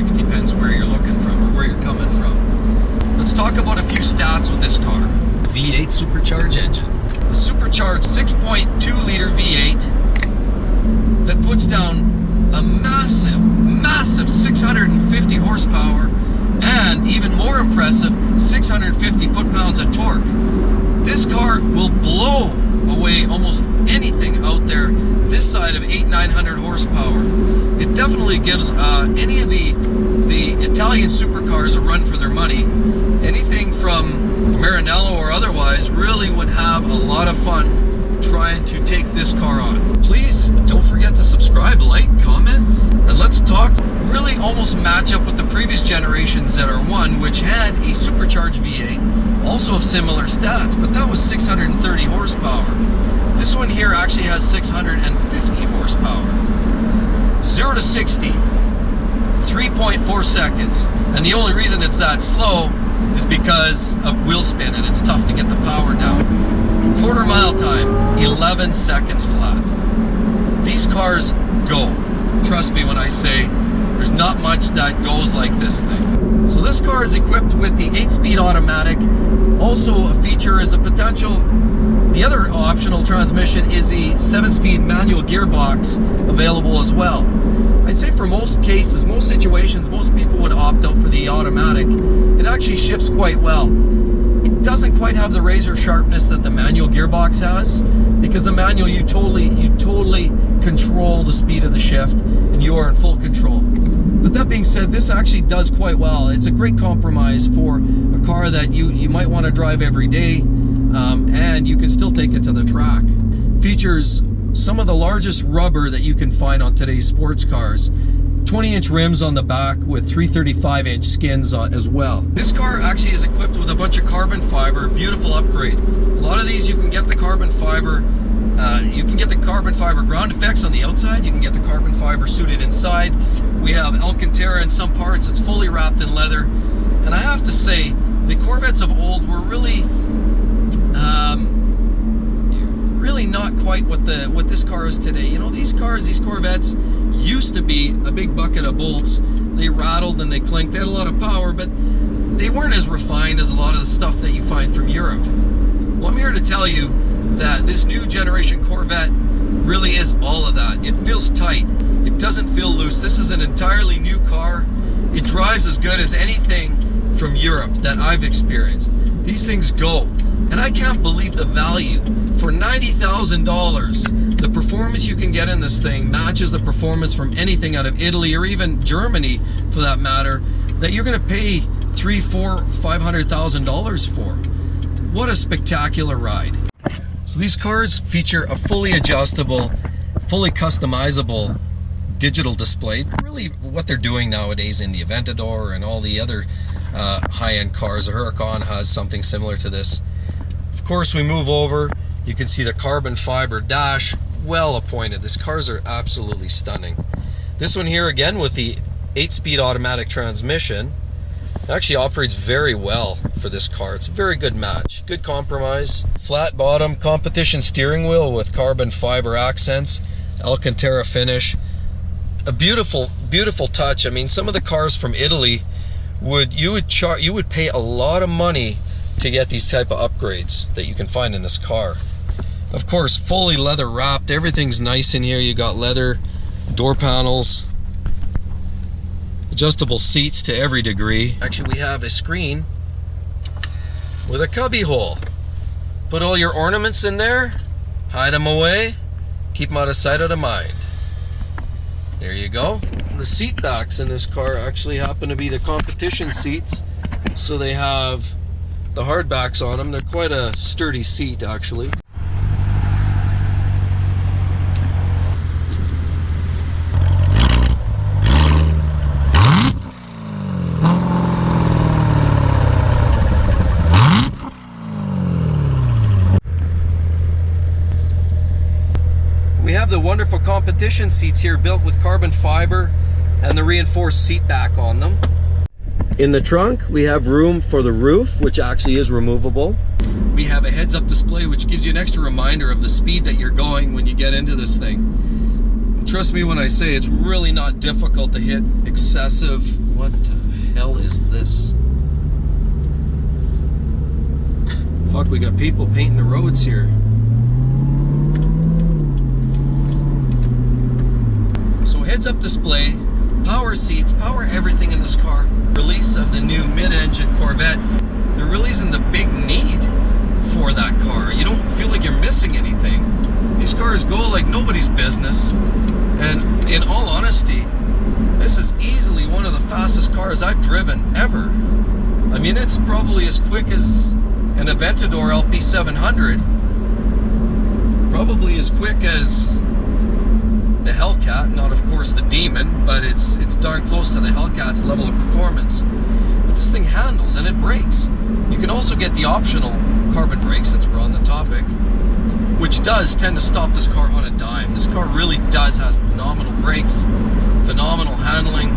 6, depends where you're looking from or where you're coming from. Let's talk about a few stats with this car. V8 supercharged engine. A supercharged 6.2 liter V8 that puts down a massive 650 horsepower and, even more impressive, 650 foot-pounds of torque. This car will blow away almost anything out there this side of 800-900 horsepower. It definitely gives any of the Italian supercars a run for their money. Anything from Maranello or otherwise really would have a lot of fun trying to take this car on. Please don't forget to subscribe, like, comment, and let's talk. Really almost match up with the previous generation ZR1, which had a supercharged V8, also of similar stats, but that was 630 horsepower. This one here actually has 650 horsepower. 0 to 60, 3.4 seconds. And the only reason it's that slow is because of wheel spin, and it's tough to get the power down. Quarter mile time, 11 seconds flat. These cars go. Trust me when I say there's not much that goes like this thing. So this car is equipped with the 8-speed automatic. Also a feature is a potential, the other optional transmission is the 7-speed manual gearbox available as well. I'd say for most cases, most situations, most people would opt out for the automatic. It actually shifts quite well. It doesn't quite have the razor sharpness that the manual gearbox has, because the manual you totally control the speed of the shift and you are in full control. But that being said, this actually does quite well. It's a great compromise for a car that you might want to drive every day, and you can still take it to the track. Features some of the largest rubber that you can find on today's sports cars. 20-inch rims on the back with 335-inch skins as well. This car actually is equipped with a bunch of carbon fiber, beautiful upgrade. A lot of these you can get the carbon fiber, ground effects on the outside, you can get the carbon fiber suited inside. We have Alcantara in some parts, it's fully wrapped in leather. And I have to say, the Corvettes of old were really not quite what this car is today. You know, these Corvettes used to be a big bucket of bolts. They rattled and they clinked. They had a lot of power, but they weren't as refined as a lot of the stuff that you find from Europe. Well, I'm here to tell you that this new generation Corvette really is all of that. It feels tight. It doesn't feel loose. This is an entirely new car. It drives as good as anything from Europe that I've experienced. These things go. And I can't believe the value. For $90,000, the performance you can get in this thing matches the performance from anything out of Italy or even Germany, for that matter, that you're going to pay $300,000, $400,000, $500,000 for. What a spectacular ride. So these cars feature a fully adjustable, fully customizable digital display. Really what they're doing nowadays in the Aventador and all the other high-end cars. The Huracan has something similar to this. Of course, we move over. You can see the carbon fiber dash, well appointed. These cars are absolutely stunning. This one here, again, with the 8-speed automatic transmission, actually operates very well for this car. It's a very good match, good compromise. Flat bottom, competition steering wheel with carbon fiber accents, Alcantara finish. A beautiful, beautiful touch. I mean, some of the cars from Italy you would pay a lot of money to get these type of upgrades that you can find in this car. Of course, fully leather wrapped. Everything's nice in here. You got leather door panels, adjustable seats to every degree. Actually, we have a screen with a cubby hole. Put all your ornaments in there, hide them away, keep them out of sight, out of mind. There you go. The seat backs in this car actually happen to be the competition seats, so they have the hard backs on them. They're quite a sturdy seat, actually. We have the wonderful competition seats here built with carbon fiber and the reinforced seat back on them. In the trunk, we have room for the roof, which actually is removable. We have a heads-up display, which gives you an extra reminder of the speed that you're going when you get into this thing. Trust me when I say it's really not difficult to hit excessive What the hell is this? Fuck, we got people painting the roads here. So heads-up display, power seats, power everything in this car. Release of the new mid-engine Corvette. There really isn't a big need for that car. You don't feel like you're missing anything. These cars go like nobody's business. And in all honesty, this is easily one of the fastest cars I've driven ever. I mean, it's probably as quick as an Aventador LP700. Probably as quick as the Hellcat, not of course the Demon, but it's darn close to the Hellcat's level of performance. But this thing handles and it brakes. You can also get the optional carbon brakes, since we're on the topic, which does tend to stop this car on a dime. This car really does have phenomenal brakes, phenomenal handling,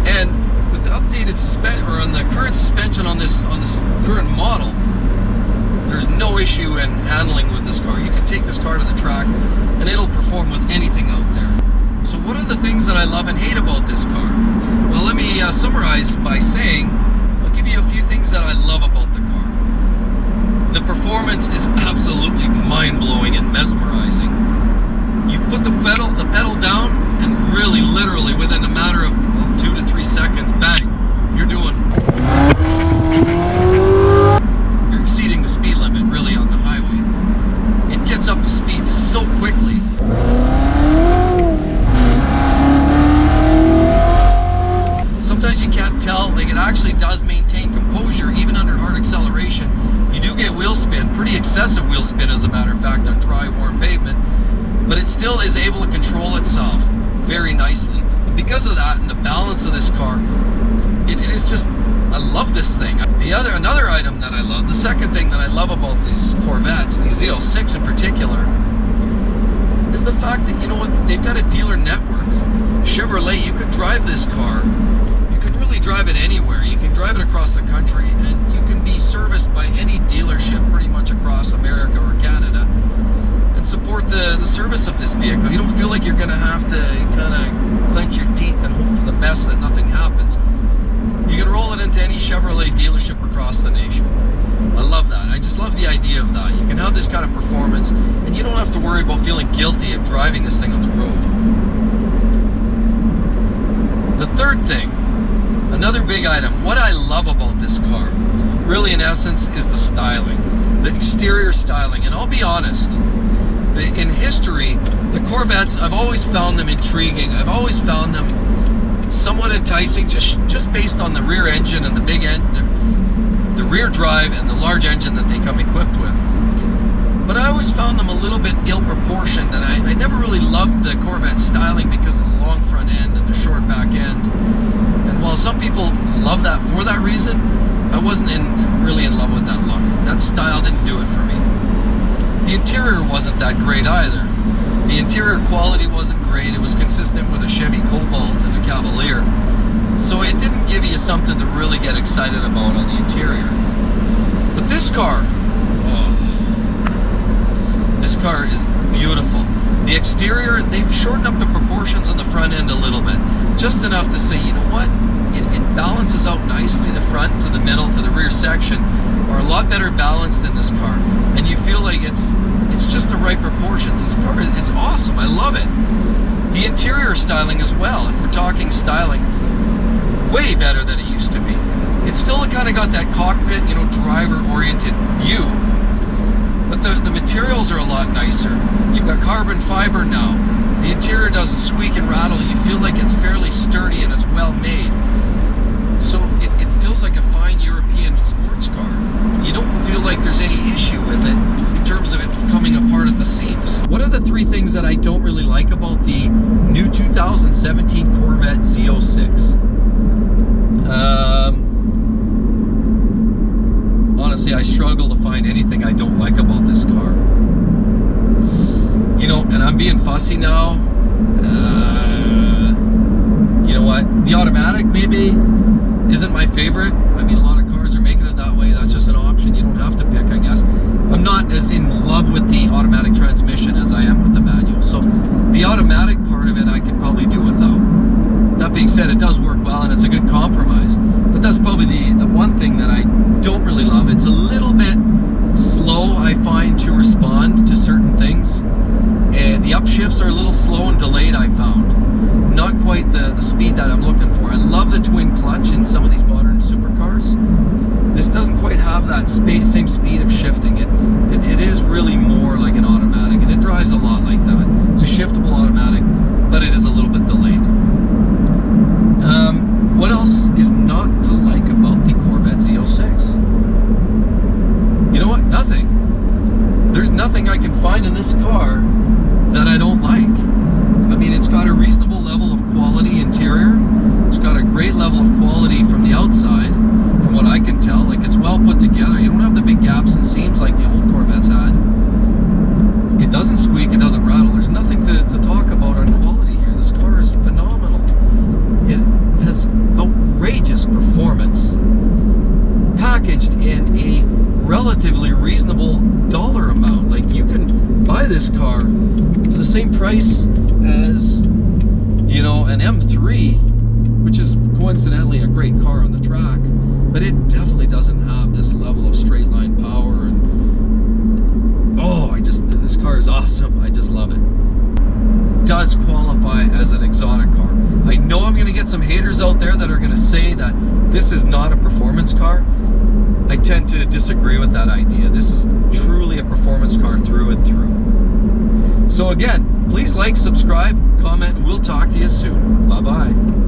and with the updated suspension, or on the current suspension on this current model, there's no issue in handling with this car. You can take this car to the track and it'll perform with anything out there. So what are the things that I love and hate about this car? Well, let me summarize by saying, I'll give you a few things that I love about the car. The performance is absolutely mind-blowing and mesmerizing. You put the pedal down, and really, literally, within a matter of 2 to 3 seconds, bang, you're exceeding the speed limit, really, on the highway. It gets up to speed so quickly. Sometimes you can't tell, like it actually does maintain composure even under hard acceleration. You do get wheel spin, pretty excessive wheel spin as a matter of fact, on dry, warm pavement, but it still is able to control itself very nicely. And because of that and the balance of this car, it is just, I love this thing. Another item that I love, the second thing that I love about these Corvettes, these Z06 in particular, is the fact that, you know what, they've got a dealer network. Chevrolet, you can drive this car, you can really drive it anywhere. You can drive it across the country, and you can be serviced by any dealership pretty much across America or Canada and support the service of this vehicle. You don't feel like you're going to have to kind of clench your teeth and hope for the best that nothing happens. You can roll it into any Chevrolet dealership across the nation. I love that. I just love the idea of that. You can have this kind of performance, and you don't have to worry about feeling guilty of driving this thing on the road. The third thing, another big item, what I love about this car, really in essence, is the styling. The exterior styling. And I'll be honest, in history, the Corvettes, I've always found them intriguing. I've always found them somewhat enticing, just based on the rear engine and the big end, the rear drive and the large engine that they come equipped with. But I always found them a little bit ill-proportioned, and I never really loved the Corvette styling because of the long front end and the short back end. And while some people love that for that reason, I wasn't really in love with that look. That style didn't do it for me. The interior wasn't that great either. The interior quality wasn't great. It was consistent with a Chevy Cobalt and a Cavalier. So it didn't give you something to really get excited about on the interior. But this car, this car is beautiful. The exterior, they've shortened up the proportions on the front end a little bit. Just enough to say, you know what? It balances out nicely. The front to the middle to the rear section are a lot better balanced in this car. And you feel like it's just the right proportions. This car it's awesome. I love it. The interior styling as well, if we're talking styling, way better than it used to be. It's still kind of got that cockpit, you know, driver-oriented view. But the materials are a lot nicer. You've got carbon fiber now. The interior doesn't squeak and rattle. You feel like it's fairly sturdy and it's well made. So it feels like a fine European sports car. You don't feel like there's any issue with it in terms of it coming apart at the seams. What are the three things that I don't really like about the new 2017 Corvette Z06? Honestly, I struggle to find anything I don't like about this car. You know, and I'm being fussy now. You know what? The automatic maybe isn't my favorite. I mean, a lot of cars are making it that way. That's just an option. You don't have to pick, I guess. I'm not as in love with the automatic transmission as I am with the manual. So the automatic part of it I could probably do without. That being said, it does work well and it's a good compromise. But that's probably the one thing that I don't really love. It's a little bit slow, I find, to respond to certain things. And the upshifts are a little slow and delayed, I found. Not quite the speed that I'm looking for. I love the twin clutch in some of these modern supercars. This doesn't quite have that same speed of shifting. It is really more like an automatic, and it drives a lot like that. It's a shiftable automatic, but it is a little bit delayed. What else is not to like about the Corvette Z06? You know what? Nothing. There's nothing I can find in this car that I don't like. I mean, it's got a reasonable level of quality interior. It's got a great level of quality from the outside, from what I can tell. Like, it's well put together. You don't have the big gaps and seams like the old Corvettes had. It doesn't squeak, it doesn't rattle. There's nothing to talk about on quality here. This car is phenomenal. It has outrageous performance, packaged in a relatively reasonable dollar amount. Like, you can buy this car for the same price as, you know, an M3, which is coincidentally a great car on the track, but it definitely doesn't have this level of straight line power. And oh, this car is awesome. I just love it. Does qualify as an exotic car. I know I'm going to get some haters out there that are going to say that this is not a performance car. I tend to disagree with that idea. This is truly a performance car through and through. So again, please like, subscribe, comment, and we'll talk to you soon. Bye-bye.